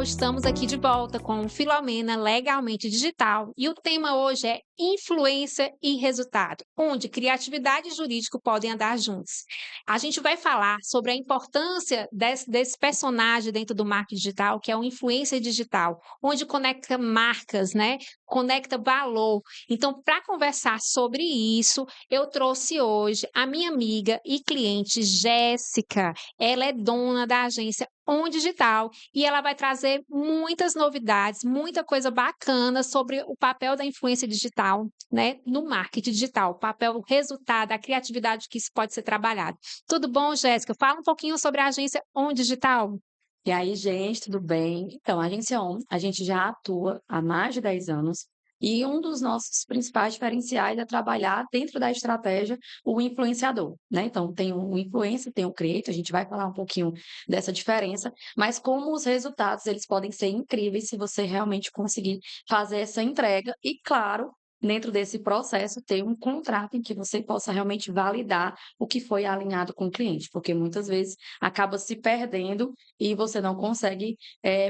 estamos aqui de volta com o Filomena Legalmente Digital e o tema hoje é influência e resultado, onde criatividade e jurídico podem andar juntos. A gente vai falar sobre a importância desse personagem dentro do marketing digital, que é o influencer digital, onde conecta marcas, né? Conecta valor. Então, para conversar sobre isso, eu trouxe hoje a minha amiga e cliente Jéssica. Ela é dona da agência On Digital e ela vai trazer muitas novidades, muita coisa bacana sobre o papel da influência digital, né, no marketing digital, o papel, o resultado, a criatividade que isso pode ser trabalhado. Tudo bom, Jéssica? Fala um pouquinho sobre a agência On Digital. E aí, gente, tudo bem? Então, a Agência On, a gente já atua há mais de 10 anos e um dos nossos principais diferenciais é trabalhar dentro da estratégia o influenciador, né? Então, tem o influencer, tem o creator, a gente vai falar um pouquinho dessa diferença, mas como os resultados eles podem ser incríveis se você realmente conseguir fazer essa entrega e, claro, dentro desse processo ter um contrato em que você possa realmente validar o que foi alinhado com o cliente, porque muitas vezes acaba se perdendo e você não consegue,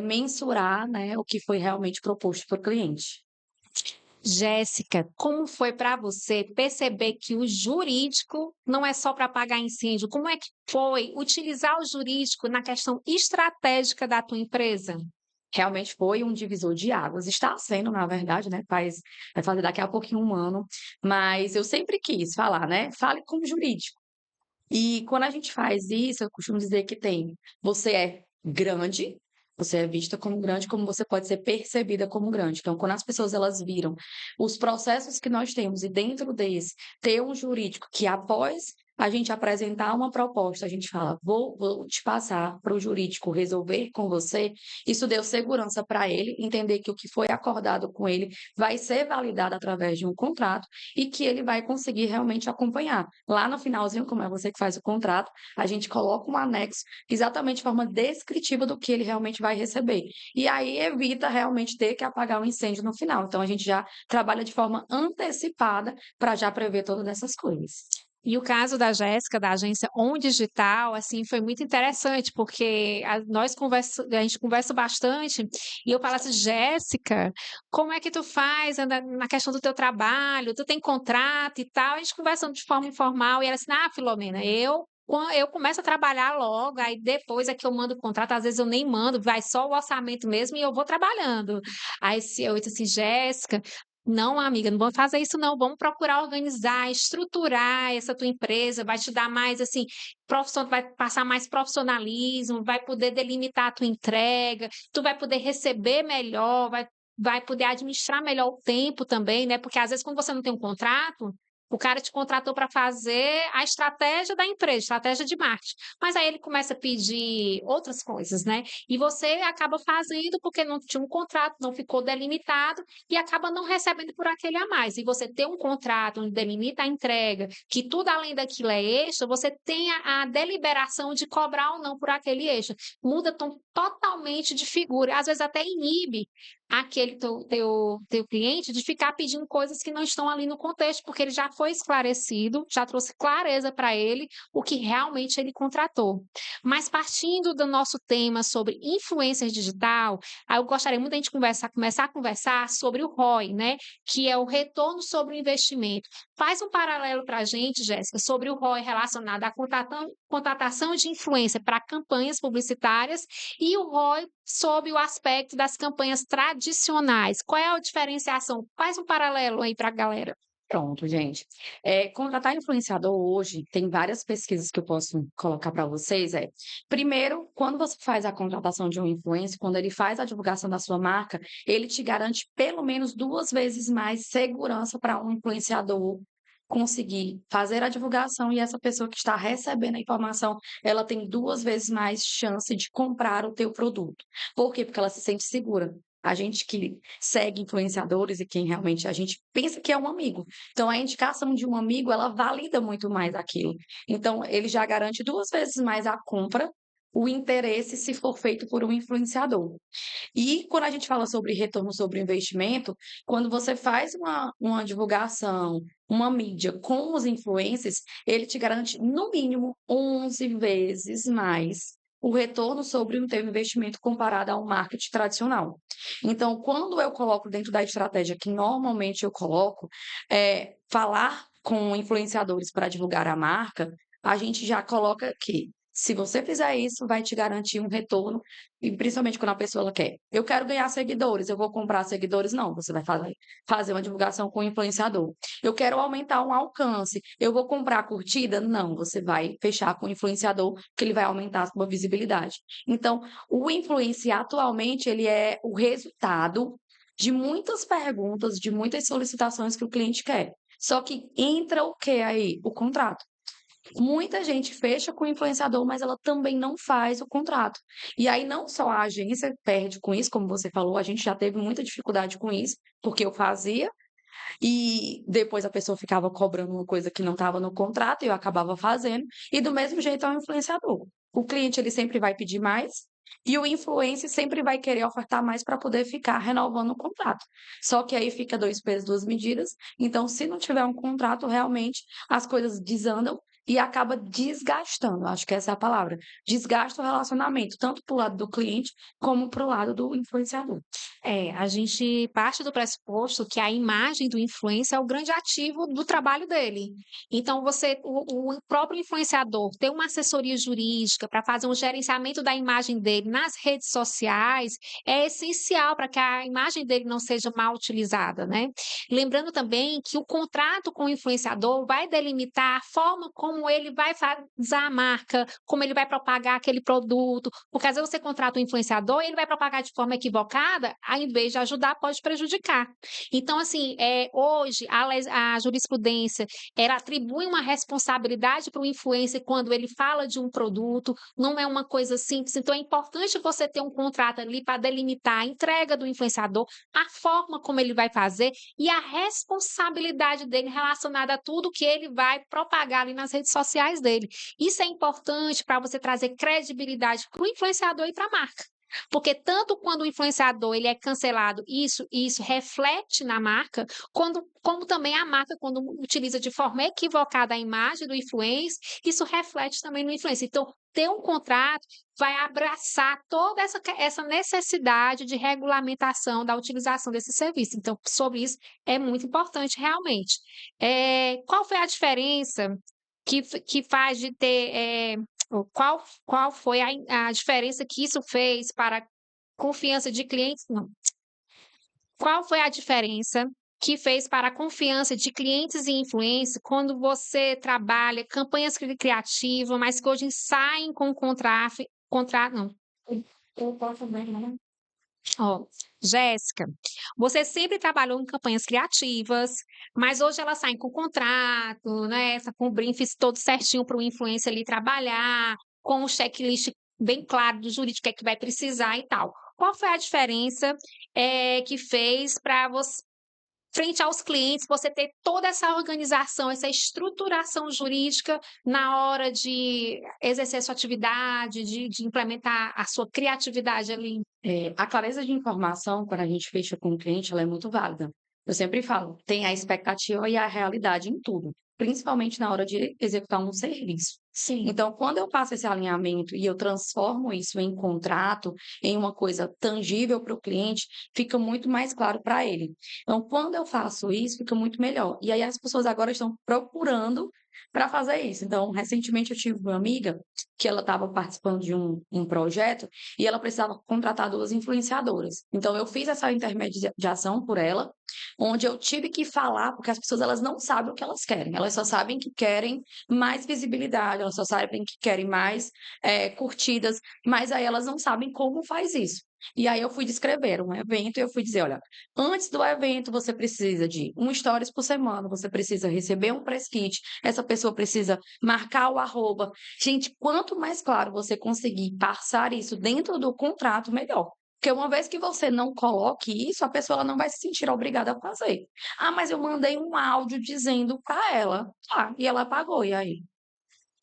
mensurar, né, o que foi realmente proposto para o cliente. Jéssica, como foi para você perceber que o jurídico não é só para apagar incêndio? Como é que foi utilizar o jurídico na questão estratégica da tua empresa? Realmente foi um divisor de águas, está sendo, na verdade, né, vai fazer daqui a pouquinho 1 ano, mas eu sempre quis falar, né, fale com o jurídico. E quando a gente faz isso, eu costumo dizer que tem você é grande, você é vista como grande, como você pode ser percebida como grande. Então, quando as pessoas elas viram os processos que nós temos e dentro desse ter um jurídico que após a gente apresentar uma proposta, a gente fala: "Vou te passar para o jurídico resolver com você", isso deu segurança para ele, entender que o que foi acordado com ele vai ser validado através de um contrato e que ele vai conseguir realmente acompanhar. Lá no finalzinho, como é você que faz o contrato, a gente coloca um anexo exatamente de forma descritiva do que ele realmente vai receber. E aí evita realmente ter que apagar o incêndio no final. Então a gente já trabalha de forma antecipada para já prever todas essas coisas. E o caso da Jéssica, da agência On Digital, assim, foi muito interessante, porque a gente conversa bastante, e eu falo assim: "Jéssica, como é que tu faz na questão do teu trabalho? Tu tem contrato e tal?" A gente conversando de forma informal, e ela assim: "Ah, Filomena, eu começo a trabalhar logo, aí depois é que eu mando o contrato, às vezes eu nem mando, vai só o orçamento mesmo e eu vou trabalhando." Aí se eu disse assim: "Jéssica, não, amiga, não vamos fazer isso não, vamos procurar organizar, estruturar essa tua empresa, vai te dar mais, assim, vai passar mais profissionalismo, vai poder delimitar a tua entrega, tu vai poder receber melhor, vai poder administrar melhor o tempo também, né, porque às vezes quando você não tem um contrato, o cara te contratou para fazer a estratégia da empresa, estratégia de marketing, mas aí ele começa a pedir outras coisas, né, e você acaba fazendo porque não tinha um contrato, não ficou delimitado, e acaba não recebendo por aquele a mais. E você ter um contrato onde delimita a entrega, que tudo além daquilo é extra, você tem a deliberação de cobrar ou não por aquele extra. Muda totalmente de figura, às vezes até inibe aquele teu cliente de ficar pedindo coisas que não estão ali no contexto, porque ele já foi esclarecido, já trouxe clareza para ele o que realmente ele contratou. Mas partindo do nosso tema sobre influência digital, aí eu gostaria muito da gente começar a conversar sobre o ROI, né, que é o retorno sobre o investimento. Faz um paralelo para a gente, Jéssica, sobre o ROI relacionado à contratação de influência para campanhas publicitárias e o ROI sob o aspecto das campanhas tradicionais. Qual é a diferenciação? Faz um paralelo aí para a galera. Pronto, gente. Contratar influenciador hoje, tem várias pesquisas que eu posso colocar para vocês, primeiro, quando você faz a contratação de um influencer, quando ele faz a divulgação da sua marca, ele te garante pelo menos 2 vezes mais segurança para um influenciador conseguir fazer a divulgação e essa pessoa que está recebendo a informação, ela tem 2 vezes mais chance de comprar o teu produto. Por quê? Porque ela se sente segura. A gente que segue influenciadores e quem realmente a gente pensa que é um amigo. Então, a indicação de um amigo, ela valida muito mais aquilo. Então, ele já garante 2 vezes mais a compra, o interesse, se for feito por um influenciador. E quando a gente fala sobre retorno sobre investimento, quando você faz uma divulgação, uma mídia com os influencers, ele te garante, no mínimo, 11 vezes mais o retorno sobre o teu investimento comparado a um marketing tradicional. Então, quando eu coloco dentro da estratégia que normalmente eu coloco, falar com influenciadores para divulgar a marca, a gente já coloca que se você fizer isso, vai te garantir um retorno, e principalmente quando a pessoa ela quer. Eu quero ganhar seguidores, eu vou comprar seguidores? Não, você vai fazer uma divulgação com o influenciador. Eu quero aumentar um alcance, eu vou comprar curtida? Não, você vai fechar com o influenciador, que ele vai aumentar a sua visibilidade. Então, o influenciar atualmente, ele é o resultado de muitas perguntas, de muitas solicitações que o cliente quer. Só que entra o que aí? O contrato. Muita gente fecha com o influenciador, mas ela também não faz o contrato. E aí não só a agência perde com isso, como você falou, a gente já teve muita dificuldade com isso, porque eu fazia e depois a pessoa ficava cobrando uma coisa que não estava no contrato e eu acabava fazendo. E do mesmo jeito é o influenciador. O cliente ele sempre vai pedir mais e o influencer sempre vai querer ofertar mais para poder ficar renovando o contrato. Só que aí fica dois pesos, duas medidas. Então, se não tiver um contrato, realmente as coisas desandam e acaba desgastando. Acho que essa é a palavra. Desgasta o relacionamento, tanto para o lado do cliente como para o lado do influenciador. A gente parte do pressuposto que a imagem do influencer é o grande ativo do trabalho dele. Então, o próprio influenciador ter uma assessoria jurídica para fazer um gerenciamento da imagem dele nas redes sociais é essencial para que a imagem dele não seja mal utilizada, né? Lembrando também que o contrato com o influenciador vai delimitar a forma como ele vai usar a marca, como ele vai propagar aquele produto, porque às vezes você contrata um influenciador e ele vai propagar de forma equivocada, ao invés de ajudar, pode prejudicar. Então, assim, hoje a jurisprudência ela atribui uma responsabilidade para o influencer quando ele fala de um produto, não é uma coisa simples. Então, é importante você ter um contrato ali para delimitar a entrega do influenciador, a forma como ele vai fazer e a responsabilidade dele relacionada a tudo que ele vai propagar ali nas redes sociais dele. Isso é importante para você trazer credibilidade para o influenciador e para a marca. Porque tanto quando o influenciador ele é cancelado, isso reflete na marca, como também a marca, quando utiliza de forma equivocada a imagem do influencer, isso reflete também no influencer. Então, ter um contrato vai abraçar toda essa necessidade de regulamentação da utilização desse serviço. Então, sobre isso, é muito importante realmente. Qual foi a diferença que faz de ter. Qual foi a diferença que isso fez para a confiança de clientes? Não. Qual foi a diferença que fez para a confiança de clientes e influencers quando você trabalha campanhas criativas, mas que hoje saem com contrato, não. Eu posso ver, né? Ó, Jéssica, você sempre trabalhou em campanhas criativas, mas hoje elas saem com contrato, né? Com o briefing todo certinho para o influencer ali trabalhar, com o checklist bem claro do jurídico, o que é que vai precisar e tal. Qual foi a diferença que fez para você, frente aos clientes, você ter toda essa organização, essa estruturação jurídica na hora de exercer sua atividade, de implementar a sua criatividade ali? A clareza de informação, quando a gente fecha com o cliente, ela é muito válida. Eu sempre falo, tem a expectativa e a realidade em tudo, principalmente na hora de executar um serviço. Sim. Então, quando eu faço esse alinhamento e eu transformo isso em contrato, em uma coisa tangível para o cliente, fica muito mais claro para ele. Então, quando eu faço isso, fica muito melhor. E aí as pessoas agora estão procurando para fazer isso. Então, recentemente eu tive uma amiga que ela estava participando de um projeto e ela precisava contratar duas influenciadoras. Então, eu fiz essa intermediação por ela, onde eu tive que falar, porque as pessoas elas não sabem o que elas querem, elas só sabem que querem mais visibilidade, elas só sabem que querem mais curtidas, mas aí elas não sabem como faz isso. E aí eu fui descrever um evento e eu fui dizer, olha, antes do evento você precisa de um stories por semana, você precisa receber um press kit, essa pessoa precisa marcar o arroba. Gente, quanto mais claro você conseguir passar isso dentro do contrato, melhor. Porque uma vez que você não coloque isso, a pessoa ela não vai se sentir obrigada a fazer. Ah, mas eu mandei um áudio dizendo para ela. Ah, e ela pagou, e aí?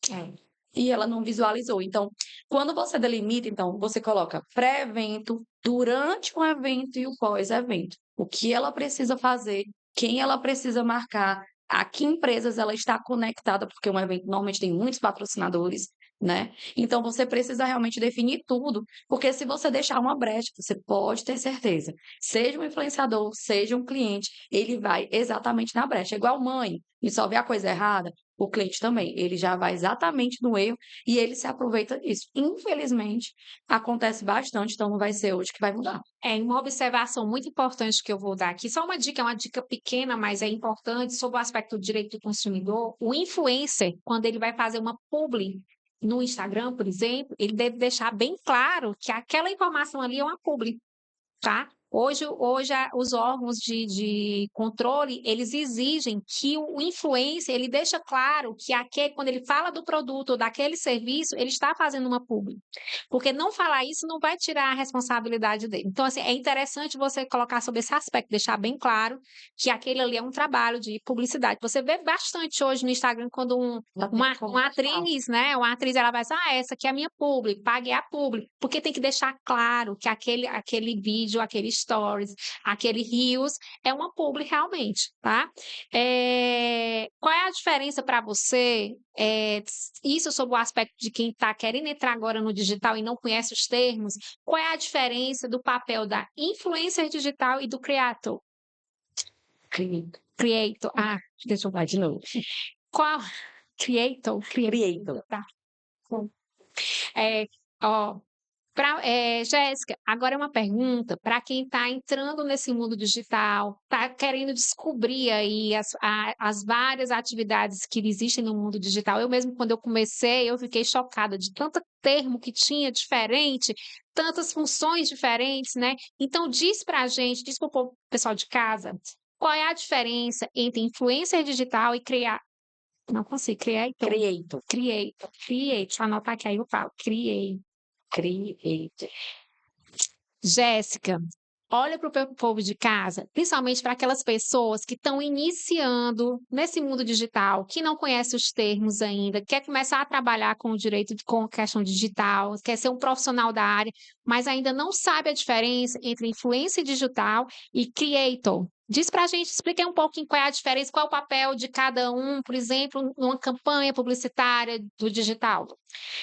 É. E ela não visualizou. Então, quando você delimita, então, você coloca pré-evento, durante o evento e o pós-evento. O que ela precisa fazer, quem ela precisa marcar, a que empresas ela está conectada, porque um evento normalmente tem muitos patrocinadores. né? Então, você precisa realmente definir tudo, porque se você deixar uma brecha, você pode ter certeza, seja um influenciador, seja um cliente, ele vai exatamente na brecha. É igual mãe, e só vê a coisa errada, o cliente também, ele já vai exatamente no erro e ele se aproveita disso. Infelizmente, acontece bastante, então não vai ser hoje que vai mudar. É uma observação muito importante que eu vou dar aqui, só uma dica, é uma dica pequena, mas é importante sobre o aspecto do direito do consumidor. O influencer, quando ele vai fazer uma publi no Instagram, por exemplo, ele deve deixar bem claro que aquela informação ali é uma publi, tá? Hoje os órgãos de controle, eles exigem que o influencer, ele deixa claro que aquele, quando ele fala do produto ou daquele serviço, ele está fazendo uma publi. Porque não falar isso não vai tirar a responsabilidade dele. Então, assim, é interessante você colocar sobre esse aspecto, deixar bem claro que aquele ali é um trabalho de publicidade. Você vê bastante hoje no Instagram quando uma atriz, né? Uma atriz, ela vai dizer, essa aqui é a minha publi, pague a publi. Porque tem que deixar claro que aquele vídeo, aquele stories, aquele reels é uma publi realmente, tá? Qual é a diferença para você? Isso sobre o aspecto de quem está querendo entrar agora no digital e não conhece os termos, qual é a diferença do papel da influencer digital e do creator? Creator. Deixa eu Vai de novo. qual? Creator? Creator. Tá. É, ó, Jéssica, agora é uma pergunta para quem está entrando nesse mundo digital, está querendo descobrir aí as várias atividades que existem no mundo digital. Eu mesmo, quando eu comecei, eu fiquei chocada de tanto termo que tinha diferente, tantas funções diferentes, né? Então, diz para a gente, diz para o pessoal de casa, qual é a diferença entre influencer digital e criar... Não consigo, Creator. Creator. Deixa eu anotar aqui, aí eu falo, Creator. Jéssica, olha para o povo de casa, principalmente para aquelas pessoas que estão iniciando nesse mundo digital, que não conhecem os termos ainda, quer começar a trabalhar com o direito, com a questão digital, quer ser um profissional da área, mas ainda não sabe a diferença entre influência digital e creator. Diz para a gente, explica um pouquinho qual é a diferença, qual é o papel de cada um, por exemplo, numa campanha publicitária do digital.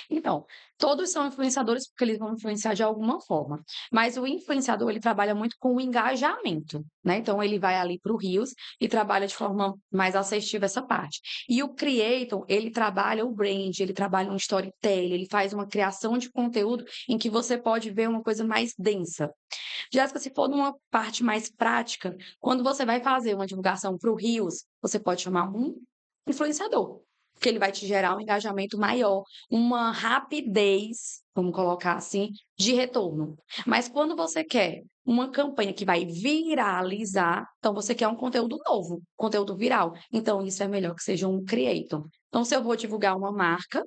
Então, todos são influenciadores porque eles vão influenciar de alguma forma. Mas o influenciador, ele trabalha muito com o engajamento, né? Então, ele vai ali para o Reels e trabalha de forma mais assertiva essa parte. E o Creator, ele trabalha o brand, ele trabalha um storytelling, ele faz uma criação de conteúdo em que você pode ver uma coisa mais densa. Jéssica, se for numa parte mais prática, quando você vai fazer uma divulgação para o Reels, você pode chamar um influenciador, porque ele vai te gerar um engajamento maior, uma rapidez, vamos colocar assim, de retorno. Mas quando você quer uma campanha que vai viralizar, então você quer um conteúdo novo, conteúdo viral. Então isso é melhor que seja um creator. Então, se eu vou divulgar uma marca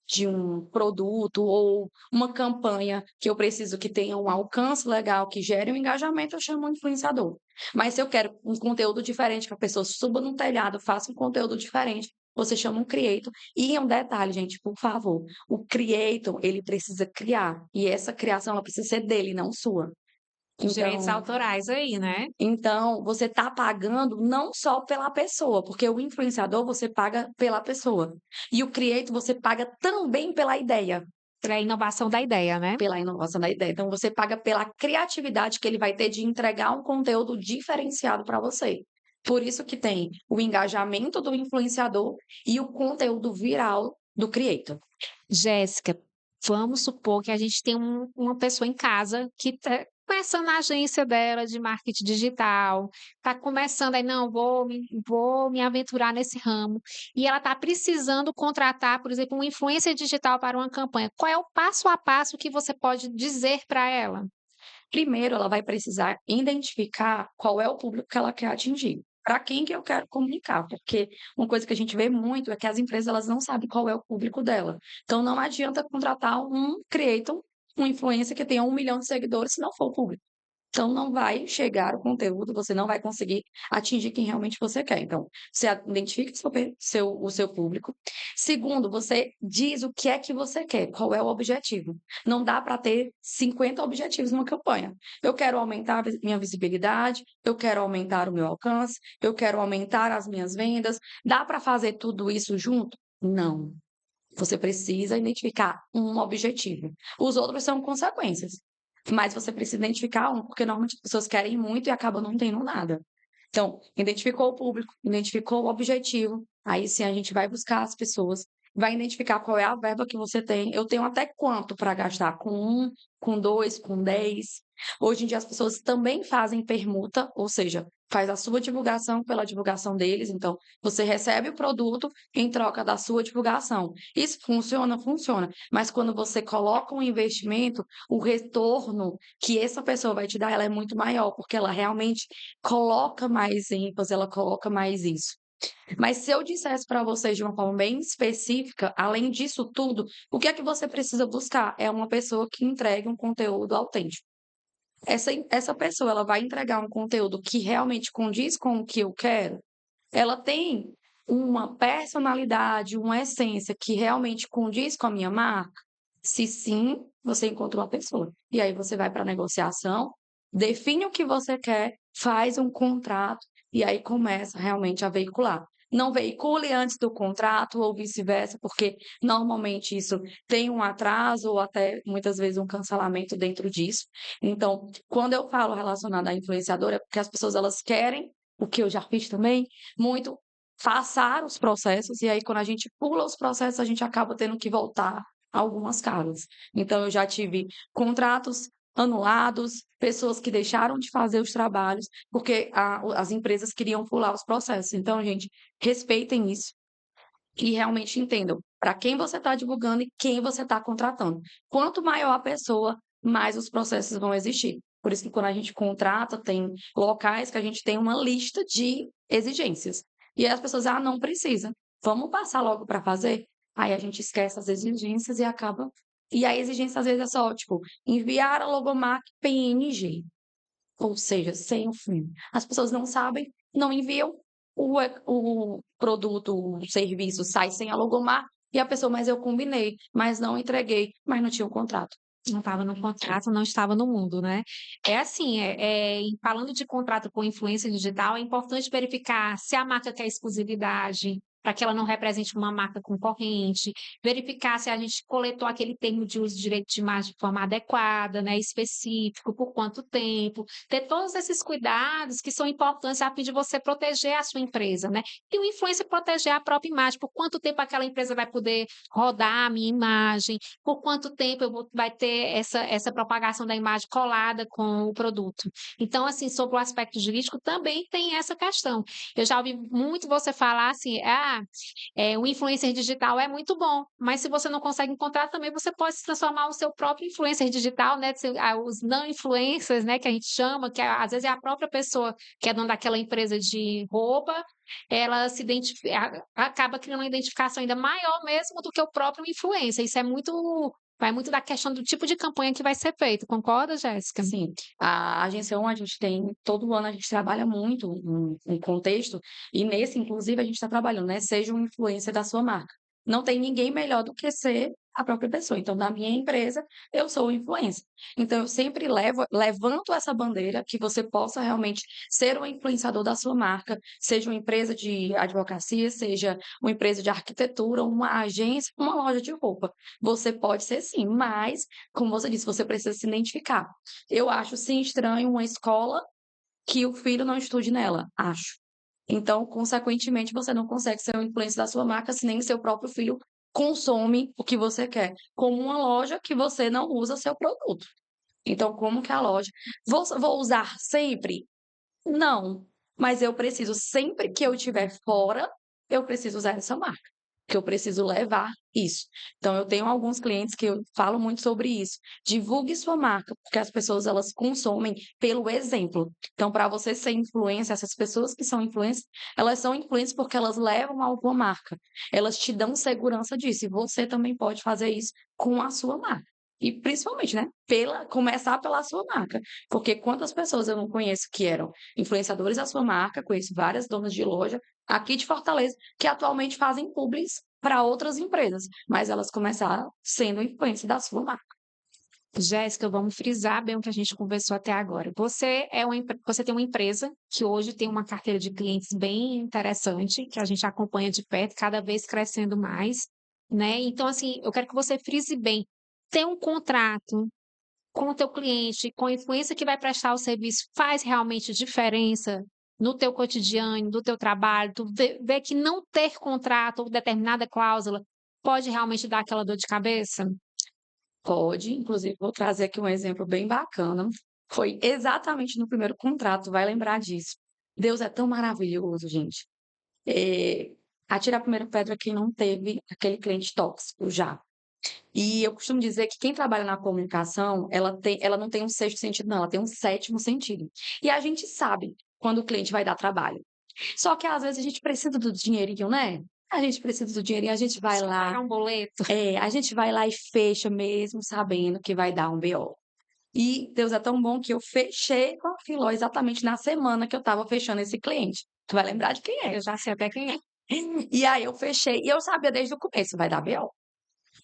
de um produto ou uma campanha que eu preciso que tenha um alcance legal, que gere um engajamento, eu chamo um influenciador. Mas se eu quero um conteúdo diferente, que a pessoa suba no telhado, faça um conteúdo diferente, você chama um creator. E um detalhe, gente, por favor, o creator, ele precisa criar. E essa criação, ela precisa ser dele, não sua. Os direitos Então, autorais aí, né? então, você está pagando não só pela pessoa, porque o influenciador você paga pela pessoa. E o creator você paga também pela ideia, Para a inovação da ideia, né? pela inovação da ideia. Então, você paga pela criatividade que ele vai ter de entregar um conteúdo diferenciado para você. Por isso que tem o engajamento do influenciador e o conteúdo viral do creator. Jéssica, vamos supor que a gente tem uma pessoa em casa que está começando a agência dela de marketing digital, está começando aí, não, vou me aventurar nesse ramo, e ela está precisando contratar, por exemplo, um influencer digital para uma campanha. Qual é o passo a passo que você pode dizer para ela? Primeiro, ela vai precisar identificar qual é o público que ela quer atingir. Para quem que eu quero comunicar? Porque uma coisa que a gente vê muito é que as empresas elas não sabem qual é o público dela. Então, não adianta contratar um creator, um influencer que tenha 1 milhão de seguidores se não for o público. Então, não vai chegar o conteúdo, você não vai conseguir atingir quem realmente você quer. Então, você identifica o seu público. Segundo, você diz o que é que você quer, qual é o objetivo. Não dá para ter 50 objetivos numa campanha. Eu quero aumentar a minha visibilidade, eu quero aumentar o meu alcance, eu quero aumentar as minhas vendas. Dá para fazer tudo isso junto? Não. Você precisa identificar um objetivo. Os outros são consequências, mas você precisa identificar um, porque normalmente as pessoas querem muito e acabam não tendo nada. Então, identificou o público, identificou o objetivo, aí sim a gente vai buscar as pessoas, vai identificar qual é a verba que você tem. Eu tenho até quanto para gastar? Com um, com dois, com 10. Hoje em dia as pessoas também fazem permuta, ou seja, faz a sua divulgação pela divulgação deles. Então, você recebe o produto em troca da sua divulgação. Isso funciona? Funciona. Mas quando você coloca um investimento, o retorno que essa pessoa vai te dar, ela é muito maior, porque ela realmente coloca mais ênfase, ela coloca mais isso. Mas se eu dissesse para vocês de uma forma bem específica, além disso tudo, o que é que você precisa buscar? É uma pessoa que entregue um conteúdo autêntico. Essa pessoa, ela vai entregar um conteúdo que realmente condiz com o que eu quero? Ela tem uma personalidade, uma essência que realmente condiz com a minha marca? Se sim, você encontrou a pessoa. E aí você vai para a negociação, define o que você quer, faz um contrato e aí começa realmente a veicular. Não veicule antes do contrato ou vice-versa, porque normalmente isso tem um atraso ou até muitas vezes um cancelamento dentro disso. Então, quando eu falo relacionado à influenciadora, é porque as pessoas elas querem, o que eu já fiz também, muito passar os processos, e aí quando a gente pula os processos, a gente acaba tendo que voltar algumas cargas. Então, eu já tive contratos anulados, pessoas que deixaram de fazer os trabalhos, porque as empresas queriam pular os processos. Então, gente, respeitem isso e realmente entendam para quem você está divulgando e quem você está contratando. Quanto maior a pessoa, mais os processos vão existir. Por isso que quando a gente contrata, tem locais que a gente tem uma lista de exigências. E aí as pessoas, não precisa. Vamos passar logo para fazer? Aí a gente esquece as exigências e acaba. E a exigência, às vezes, é só, tipo, enviar a logomarca PNG, ou seja, sem o fim. As pessoas não sabem, não enviam, o produto, o serviço sai sem a logomarca e a pessoa, mas eu combinei, mas não entreguei, mas não tinha o contrato. Não estava no contrato, não estava no mundo, né? É assim, falando de contrato com influência digital, é importante verificar se a marca quer exclusividade, para que ela não represente uma marca concorrente, verificar se a gente coletou aquele termo de uso de direito de imagem de forma adequada, né, específico, por quanto tempo, ter todos esses cuidados que são importantes a fim de você proteger a sua empresa, né? E o influencer proteger a própria imagem, por quanto tempo aquela empresa vai poder rodar a minha imagem, por quanto tempo vai ter essa propagação da imagem colada com o produto. Então, assim, sobre o aspecto jurídico, também tem essa questão. Eu já ouvi muito você falar assim, o influencer digital é muito bom, mas se você não consegue encontrar também, você pode se transformar no seu próprio influencer digital, né? Os não influencers, né, que a gente chama, às vezes é a própria pessoa que é dona daquela empresa de roupa, ela se identifica, acaba criando uma identificação ainda maior mesmo do que o próprio influencer. Isso vai muito da questão do tipo de campanha que vai ser feito. Concorda, Jéssica? Sim, a agência 1, a gente tem, todo ano a gente trabalha muito um contexto, e nesse, inclusive, a gente está trabalhando, né? Seja um influencer da sua marca. Não tem ninguém melhor do que ser a própria pessoa. Então, na minha empresa, eu sou o influencer. Então, eu sempre levanto essa bandeira que você possa realmente ser um influenciador da sua marca, seja uma empresa de advocacia, seja uma empresa de arquitetura, uma agência, uma loja de roupa. Você pode ser sim, mas, como você disse, você precisa se identificar. Eu acho sim estranho uma escola que o filho não estude nela, acho. Então, consequentemente, você não consegue ser um influencer da sua marca se nem seu próprio filho consome o que você quer. Como uma loja que você não usa seu produto. Então, como que a loja. Vou usar sempre? Não. Mas eu preciso, sempre que eu estiver fora, eu preciso usar essa marca. Que eu preciso levar isso. Então, eu tenho alguns clientes que eu falo muito sobre isso. Divulgue sua marca, porque as pessoas elas consomem pelo exemplo. Então, para você ser influência, essas pessoas que são influências, elas são influências porque elas levam alguma marca. Elas te dão segurança disso. E você também pode fazer isso com a sua marca. E principalmente, né? Começar pela sua marca. Porque quantas pessoas eu não conheço que eram influenciadores da sua marca, conheço várias donas de loja aqui de Fortaleza que atualmente fazem publis para outras empresas, mas elas começaram sendo influência da sua marca. Jéssica, vamos frisar bem o que a gente conversou até agora. Você tem uma empresa que hoje tem uma carteira de clientes bem interessante, que a gente acompanha de perto, cada vez crescendo mais. né. Então, assim, eu quero que você frise bem, ter um contrato com o teu cliente, com a influência que vai prestar o serviço, faz realmente diferença no teu cotidiano, no teu trabalho? Tu vê que não ter contrato ou determinada cláusula pode realmente dar aquela dor de cabeça? Pode, inclusive vou trazer aqui um exemplo bem bacana. Foi exatamente no primeiro contrato, vai lembrar disso. Deus é tão maravilhoso, gente. Eh, Atira a primeira pedra quem não teve aquele cliente tóxico já. E eu costumo dizer que quem trabalha na comunicação, ela não tem um sexto sentido não, ela tem um sétimo sentido. E a gente sabe quando o cliente vai dar trabalho. Só que às vezes a gente precisa do dinheirinho, né? A gente precisa do dinheirinho, a gente vai Só lá pagar um boleto. a gente vai lá e fecha mesmo sabendo que vai dar um BO. E Deus é tão bom que eu fechei com a Filó exatamente na semana que eu estava fechando esse cliente. Tu vai lembrar de quem é. Eu já sei até quem é. E aí eu fechei, e eu sabia desde o começo, vai dar BO.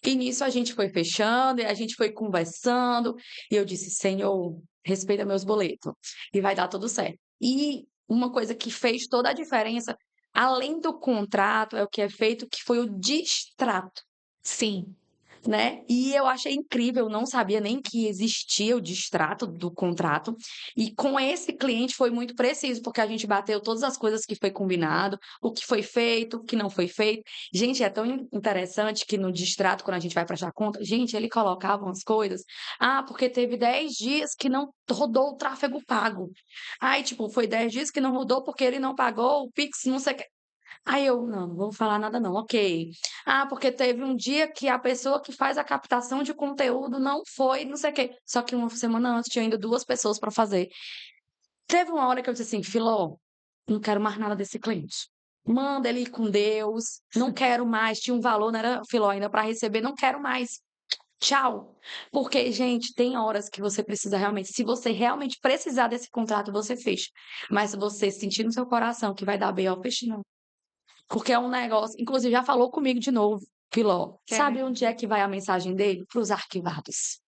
E nisso a gente foi fechando, e a gente foi conversando, e eu disse: "Senhor, respeita meus boletos, e vai dar tudo certo". E uma coisa que fez toda a diferença, além do contrato, é o que é feito, que foi o distrato. Sim, Né, e eu achei incrível, não sabia nem que existia o distrato do contrato, e com esse cliente foi muito preciso, porque a gente bateu todas as coisas que foi combinado, o que foi feito, o que não foi feito. Gente, é tão interessante que no distrato, quando a gente vai prestar conta, gente, ele colocava umas coisas: "Ah, porque teve 10 dias que não rodou o tráfego pago". Aí, tipo, foi 10 dias que não rodou porque ele não pagou o Pix não sei o quê. Aí eu: "Não vou falar nada não, ok". "Ah, porque teve um dia que a pessoa que faz a captação de conteúdo não foi, não sei o quê", só que uma semana antes tinha ainda 2 pessoas para fazer. Teve uma hora que eu disse assim: "Filó, não quero mais nada desse cliente. Manda ele ir com Deus, não quero mais", tinha um valor, não era Filó ainda para receber, "não quero mais, tchau". Porque, gente, tem horas que você precisa realmente se você realmente precisar desse contrato, você fecha. Mas se você sentir no seu coração que vai dar BO, feche não. Porque é um negócio inclusive já falou comigo de novo, Filó. quer Sabe onde é que vai a mensagem dele? Para os arquivados.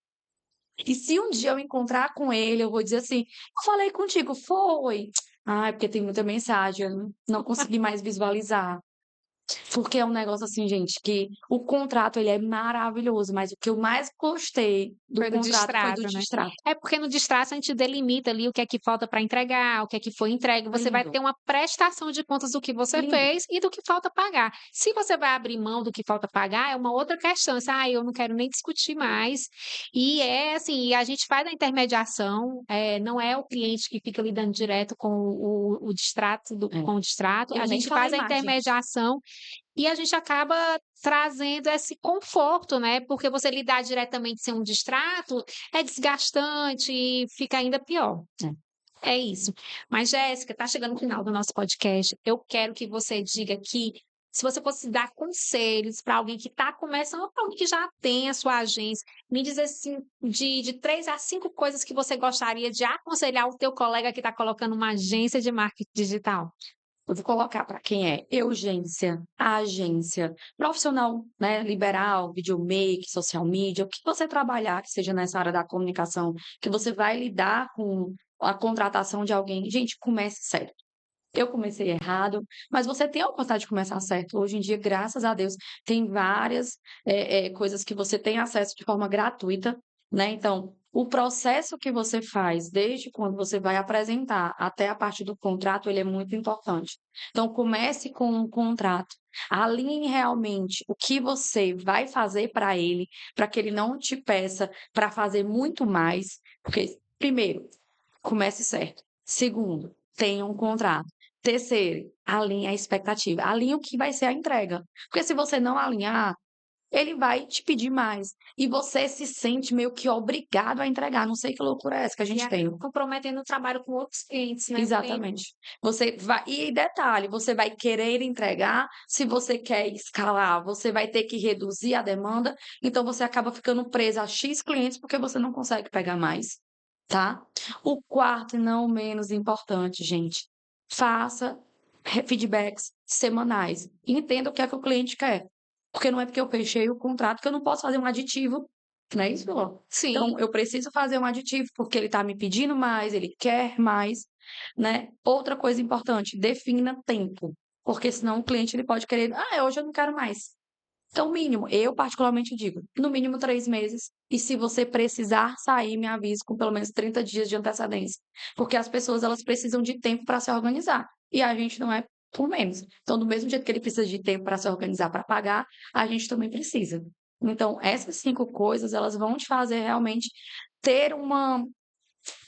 E se um dia eu encontrar com ele, eu vou dizer assim: "Eu falei contigo". "Foi". "Ai, porque tem muita mensagem, eu não consegui mais visualizar". Porque é um negócio assim, gente, que o contrato ele é maravilhoso, mas o que eu mais gostei do foi do contrato foi do distrato, né. distrato. É porque no distrato a gente delimita ali o que é que falta para entregar, o que é que foi entregue, você vai Lindo, ter uma prestação de contas do que você lindo. fez e do que falta pagar. Se você vai abrir mão do que falta pagar, é uma outra questão, assim: "Ah, eu não quero nem discutir mais", e é assim, e a gente faz a intermediação, não é o cliente que fica lidando direto com o distrato É. com o distrato, a Eu nem gente faz falei a mais, gente. intermediação e a gente acaba trazendo esse conforto, né, porque você lidar diretamente sem um distrato é desgastante e fica ainda pior. É. É isso. Mas Jéssica, tá chegando o final do nosso podcast, eu quero que você diga aqui, se você fosse dar conselhos para alguém que está começando ou pra alguém que já tem a sua agência, me diz assim, de 3 a 5 coisas que você gostaria de aconselhar o teu colega que está colocando uma agência de marketing digital. Eu vou colocar para quem é urgência, agência, profissional, né, liberal, videomaker, social media, o que você trabalhar, que seja nessa área da comunicação, que você vai lidar com a contratação de alguém. Gente, comece certo. Eu comecei errado, mas você tem a oportunidade de começar certo. Hoje em dia, graças a Deus, tem várias, coisas que você tem acesso de forma gratuita, né, então, o processo que você faz, desde quando você vai apresentar até a parte do contrato, ele é muito importante. Então comece com um contrato, alinhe realmente o que você vai fazer para ele, para que ele não te peça para fazer muito mais, porque primeiro comece certo. Segundo, tenha um contrato. Terceiro, alinhe a expectativa. Alinhe o que vai ser a entrega. Porque se você não alinhar, ele vai te pedir mais. E você se sente meio que obrigado a entregar. Não sei que loucura é essa que a E gente tem. acaba comprometendo o trabalho com outros clientes, né, tem Exatamente. Você vai e detalhe, você vai querer entregar, se você quer escalar, você vai ter que reduzir a demanda, então você acaba ficando presa a X clientes, porque você não consegue pegar mais, tá. O quarto e não menos importante, gente, faça feedbacks semanais, entenda o que é que o cliente quer, porque não é porque eu fechei o contrato que eu não posso fazer um aditivo, não é isso, Lô? sim. Então eu preciso fazer um aditivo, porque ele está me pedindo mais, ele quer mais, né. Outra coisa importante, defina tempo, porque senão o cliente ele pode querer: "Ah, hoje eu não quero mais". Então, mínimo, eu particularmente digo, no mínimo 3 meses, e se você precisar sair, me avise com pelo menos 30 dias de antecedência, porque as pessoas elas precisam de tempo para se organizar, e a gente não é por menos. Então, do mesmo jeito que ele precisa de tempo para se organizar, para pagar, a gente também precisa. Então, essas 5 coisas, elas vão te fazer realmente ter uma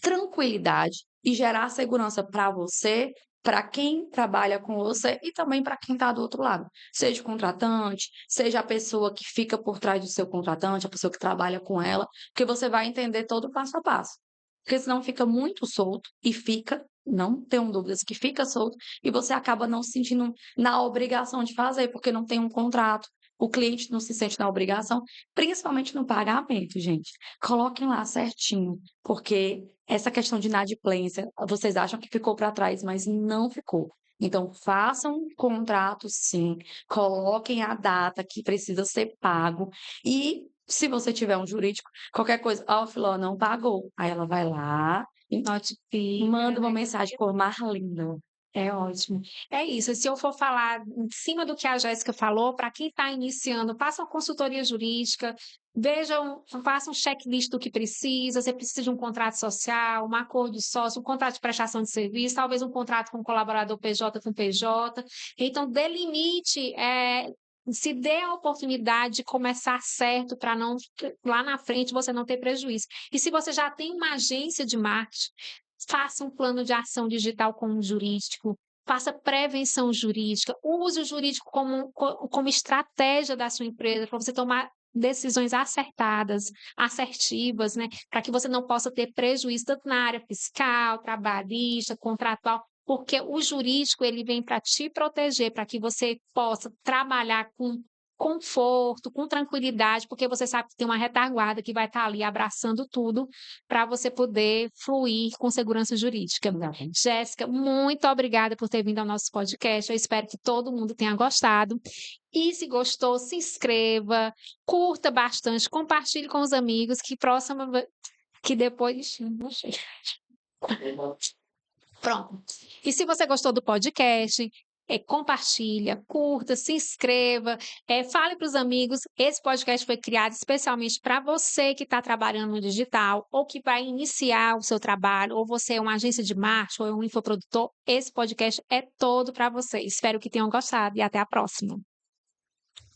tranquilidade e gerar segurança para você, para quem trabalha com você e também para quem está do outro lado. Seja o contratante, seja a pessoa que fica por trás do seu contratante, a pessoa que trabalha com ela, porque você vai entender todo o passo a passo. Porque senão fica muito solto e fica, não tenho dúvidas que fica solto, e você acaba não se sentindo na obrigação de fazer, porque não tem um contrato. O cliente não se sente na obrigação, principalmente no pagamento, gente. Coloquem lá certinho, porque essa questão de inadimplência, vocês acham que ficou para trás, mas não ficou. Então, façam um contrato, sim, coloquem a data que precisa ser pago e, se você tiver um jurídico, qualquer coisa, ó, fulano não pagou. Aí ela vai lá e Notifica, manda uma né? mensagem por Marlinda. É ótimo. É isso. Se eu for falar em cima do que a Jéssica falou, para quem está iniciando, faça uma consultoria jurídica, vejam, faça um checklist do que precisa. Você precisa de um contrato social, um acordo de sócio, um contrato de prestação de serviço, talvez um contrato com colaborador PJ com PJ. Então, delimite, se dê a oportunidade de começar certo para não lá na frente você não ter prejuízo. E se você já tem uma agência de marketing, faça um plano de ação digital com um jurídico, faça prevenção jurídica, use o jurídico como estratégia da sua empresa para você tomar decisões acertadas, assertivas, né? Para que você não possa ter prejuízo tanto na área fiscal, trabalhista, contratual, porque o jurídico ele vem para te proteger, para que você possa trabalhar com conforto, com tranquilidade, porque você sabe que tem uma retaguarda que vai estar ali abraçando tudo para você poder fluir com segurança jurídica. Exatamente. Jéssica, muito obrigada por ter vindo ao nosso podcast. Eu espero que todo mundo tenha gostado. E se gostou, se inscreva, curta bastante, compartilhe com os amigos, que depois. Não sei. Pronto. E se você gostou do podcast, compartilha, curta, se inscreva, fale para os amigos. Esse podcast foi criado especialmente para você que está trabalhando no digital ou que vai iniciar o seu trabalho, ou você é uma agência de marketing ou é um infoprodutor. Esse podcast é todo para você. Espero que tenham gostado e até a próxima.